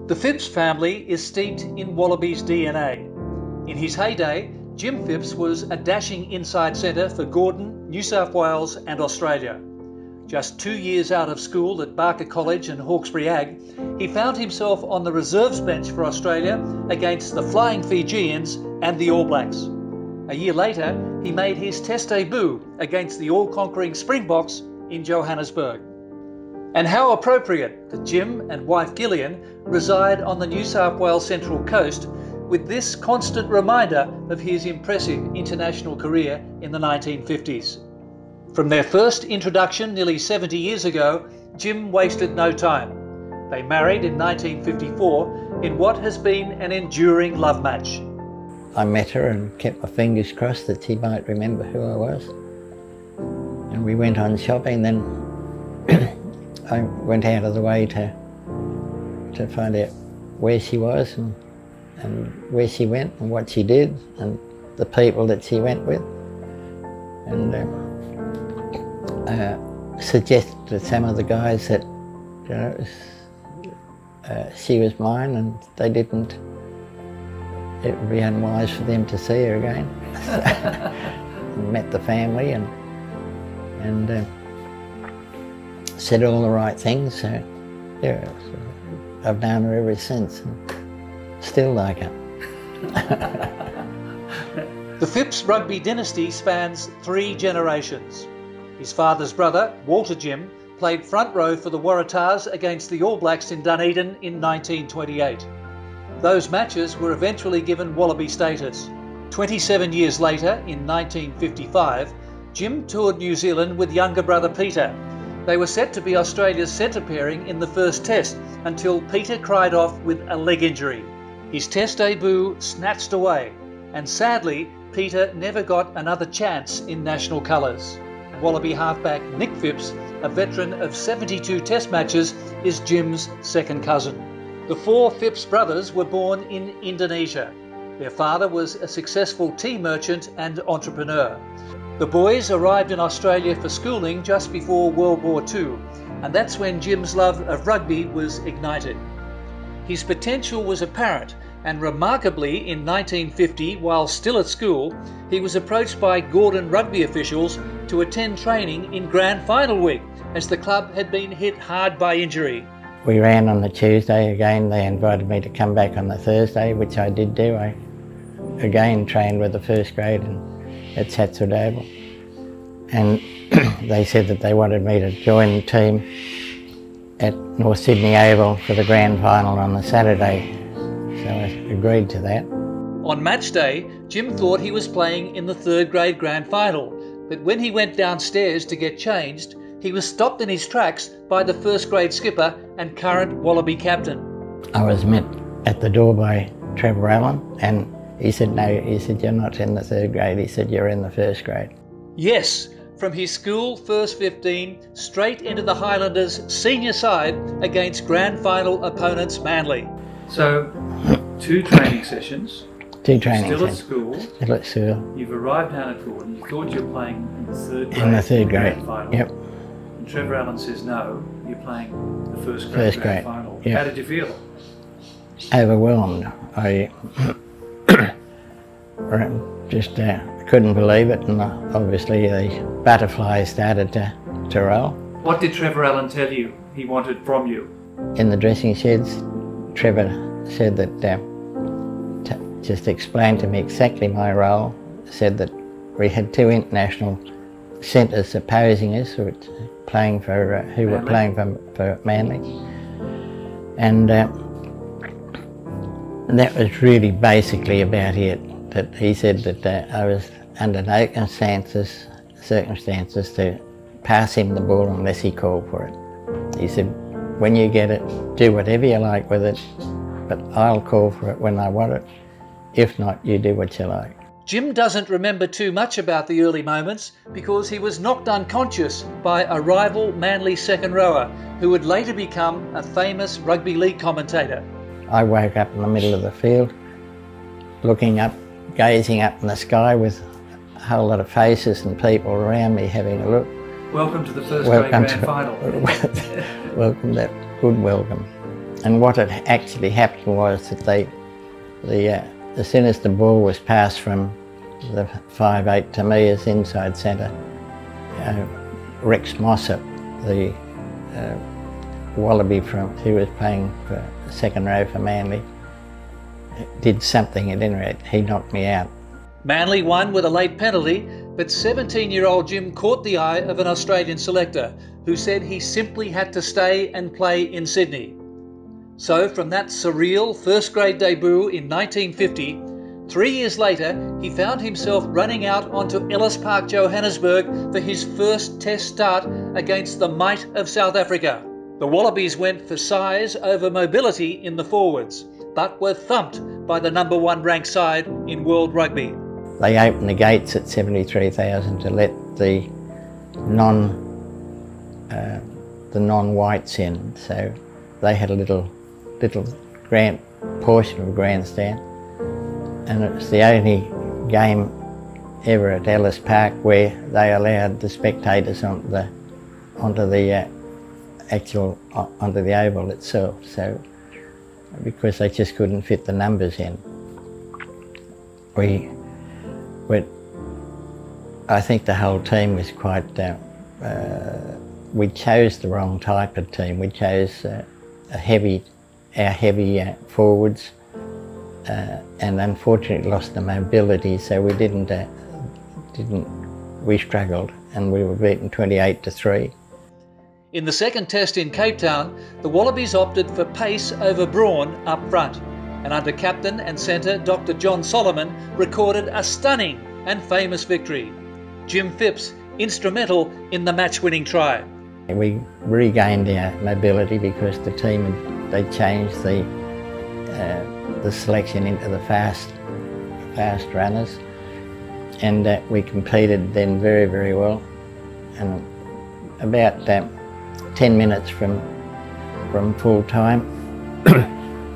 The Phipps family is steeped in Wallaby's DNA. In his heyday, Jim Phipps was a dashing inside centre for Gordon, New South Wales and Australia. Just 2 years out of school at Barker College and Hawkesbury Ag, he found himself on the reserves bench for Australia against the Flying Fijians and the All Blacks. A year later, he made his Test debut against the all-conquering Springboks in Johannesburg. And how appropriate that Jim and wife Gillian reside on the New South Wales Central Coast, with this constant reminder of his impressive international career in the 1950s. From their first introduction nearly 70 years ago, Jim wasted no time. They married in 1954 in what has been an enduring love match. I met her and kept my fingers crossed that she might remember who I was. And we went on shopping, then I went out of the way to find out where she was and where she went and what she did and the people that she went with. And suggested to some of the guys that she was mine and they didn't. It would be unwise for them to see her again. Met the family and said all the right things. So yeah, I've known her ever since and still like her. The Phipps rugby dynasty spans 3 generations. His father's brother, Walter Jim, played front row for the Waratahs against the All Blacks in Dunedin in 1928. Those matches were eventually given Wallaby status. 27 years later, in 1955, Jim toured New Zealand with younger brother Peter. They were set to be Australia's centre pairing in the first test until Peter cried off with a leg injury. His test debut snatched away, and sadly, Peter never got another chance in national colours. Wallaby halfback Nick Phipps, a veteran of 72 test matches, is Jim's second cousin. The 4 Phipps brothers were born in Indonesia. Their father was a successful tea merchant and entrepreneur. The boys arrived in Australia for schooling just before World War II, and that's when Jim's love of rugby was ignited. His potential was apparent, and remarkably in 1950, while still at school, he was approached by Gordon rugby officials to attend training in Grand Final week, as the club had been hit hard by injury. We ran on the Tuesday again. They invited me to come back on the Thursday, which I did do. I again trained with the first grade at Satswood Oval. And they said that they wanted me to join the team at North Sydney Oval for the grand final on the Saturday. So I agreed to that. On match day, Jim thought he was playing in the 3rd grade grand final, but when he went downstairs to get changed, he was stopped in his tracks by the 1st grade skipper and current Wallaby captain. I was met at the door by Trevor Allen, and he said, no, he said, you're not in the 3rd grade, he said, you're in the 1st grade. Yes, from his school first 15 straight into the Highlanders' senior side against grand final opponents Manly. So, 2 training sessions. 2 training Still sessions. at school. Still at school. You've arrived down at Gordon. You thought you were playing in the 3rd grade. In the 3rd grade. Grand final. Yep. And Trevor Allen says no. You're playing the 1st grade. First grand grade. final. Yep. How did you feel? Overwhelmed. I just couldn't believe it, and obviously the butterflies started to roll. What did Trevor Allen tell you he wanted from you? In the dressing sheds, Trevor said that just explained to me exactly my role. Said that we had 2 international centres opposing us, who were playing for Manly, and that was really basically about it. That he said that I was under no circumstances to pass him the ball unless he called for it. He said, when you get it, do whatever you like with it, but I'll call for it when I want it. If not, you do what you like. Jim doesn't remember too much about the early moments because he was knocked unconscious by a rival Manly second rower who would later become a famous rugby league commentator. I woke up in the middle of the field, looking up, gazing up in the sky with a whole lot of faces and people around me having a look. Welcome to the 1st grade grand final. Welcome, that good welcome. And what had actually happened was that as soon as the ball was passed from the 5'8" to me as inside centre, Rex Mossop, the Wallaby who was playing for second row for Manly, did something at any rate. He knocked me out. Manly won with a late penalty, but 17-year-old Jim caught the eye of an Australian selector who said he simply had to stay and play in Sydney. So from that surreal first-grade debut in 1950, 3 years later he found himself running out onto Ellis Park, Johannesburg for his first Test start against the might of South Africa. The Wallabies went for size over mobility in the forwards, but were thumped by the #1 ranked side in world rugby. They opened the gates at 73,000 to let the non-whites in, so they had a little portion of grandstand, and it was the only game ever at Ellis Park where they allowed the spectators onto the oval itself. So because they just couldn't fit the numbers in, I think the whole team was quite. We chose the wrong type of team. We chose our heavy forwards, and unfortunately lost the mobility. So we struggled, and we were beaten 28-3. In the second Test in Cape Town, the Wallabies opted for pace over brawn up front, and under captain and centre Dr. John Solomon recorded a stunning and famous victory. Jim Phipps instrumental in the match-winning try. We regained our mobility because the team they changed the selection into the fast runners, and we competed then very, very well. And about 10 minutes from full time,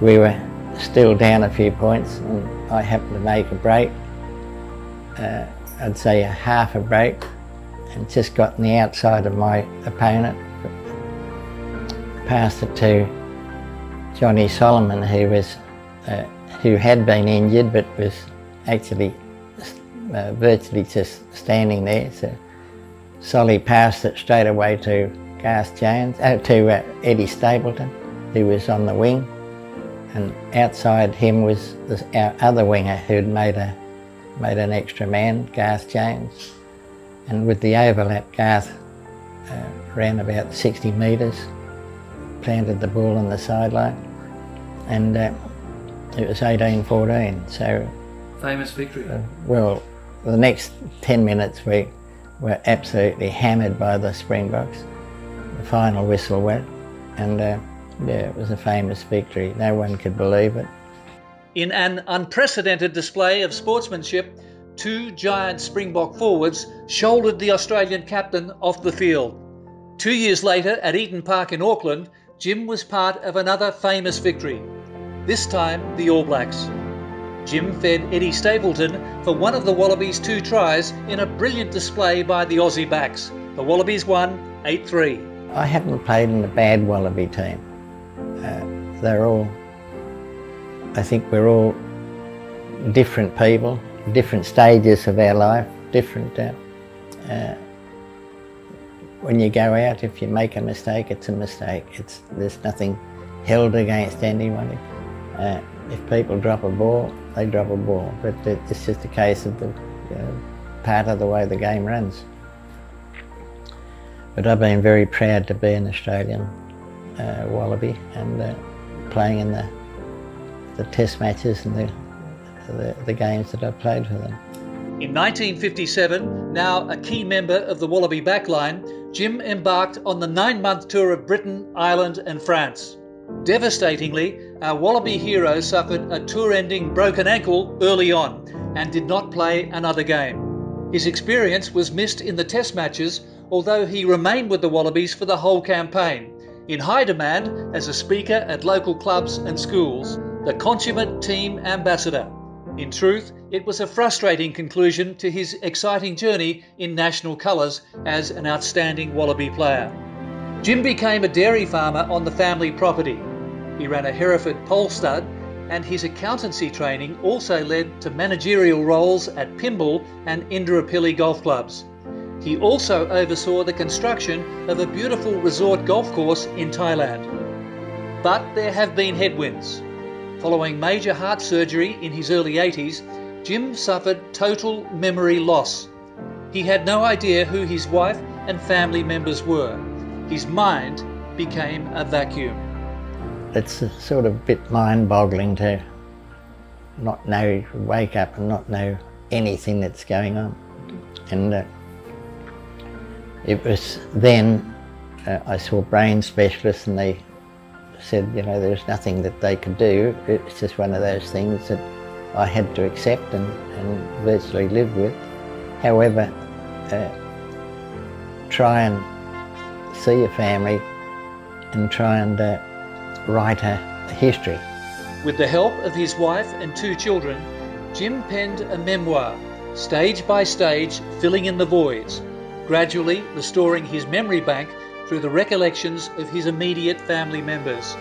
we were still down a few points, and I happened to make a break. I'd say a half a break, and just got on the outside of my opponent, passed it to Johnny Solomon, who had been injured but was actually virtually just standing there. So Solly passed it straight away to Garth to Eddie Stapleton, who was on the wing, and outside him was our other winger who'd made an extra man, Garth Jones. And with the overlap, Garth ran about 60 metres, planted the ball on the sideline, and it was 18-14. So famous victory. Well, the next 10 minutes we were absolutely hammered by the Springboks. The final whistle went, and yeah, it was a famous victory. No one could believe it. In an unprecedented display of sportsmanship, two giant Springbok forwards shouldered the Australian captain off the field. 2 years later at Eden Park in Auckland, Jim was part of another famous victory, this time the All Blacks. Jim fed Eddie Stapleton for one of the Wallabies' 2 tries in a brilliant display by the Aussie backs. The Wallabies won 8-3. I haven't played in a bad Wallaby team. I think we're all different people, different stages of our life, different. When you go out, if you make a mistake, it's a mistake. There's nothing held against anybody. If people drop a ball, they drop a ball, but it's just a case of the part of the way the game runs. But I've been very proud to be an Australian Wallaby, and playing in the Test matches and the games that I've played for them. In 1957, now a key member of the Wallaby backline, Jim embarked on the 9-month tour of Britain, Ireland and France. Devastatingly, our Wallaby hero suffered a tour-ending broken ankle early on and did not play another game. His experience was missed in the Test matches, although he remained with the Wallabies for the whole campaign, in high demand as a speaker at local clubs and schools, the consummate team ambassador. In truth, it was a frustrating conclusion to his exciting journey in national colours as an outstanding Wallaby player. Jim became a dairy farmer on the family property. He ran a Hereford pole stud, and his accountancy training also led to managerial roles at Pymble and Indooroopilly golf clubs. He also oversaw the construction of a beautiful resort golf course in Thailand. But there have been headwinds. Following major heart surgery in his early 80s, Jim suffered total memory loss. He had no idea who his wife and family members were. His mind became a vacuum. It's a sort of bit mind-boggling to not know, wake up and not know anything that's going on. And it was then I saw brain specialists, and they said, you know, there's nothing that they could do. It's just one of those things that I had to accept and virtually live with. However, try and see a family and try and write a history. With the help of his wife and 2 children, Jim penned a memoir, stage by stage filling in the voids, gradually restoring his memory bank through the recollections of his immediate family members.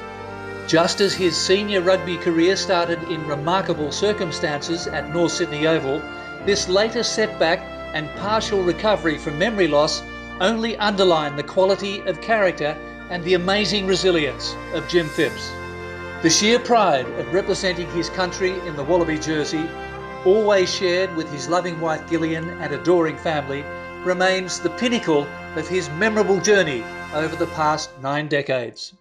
Just as his senior rugby career started in remarkable circumstances at North Sydney Oval, this later setback and partial recovery from memory loss only underline the quality of character and the amazing resilience of Jim Phipps. The sheer pride of representing his country in the Wallaby jersey, always shared with his loving wife Gillian and adoring family, remains the pinnacle of his memorable journey over the past 9 decades.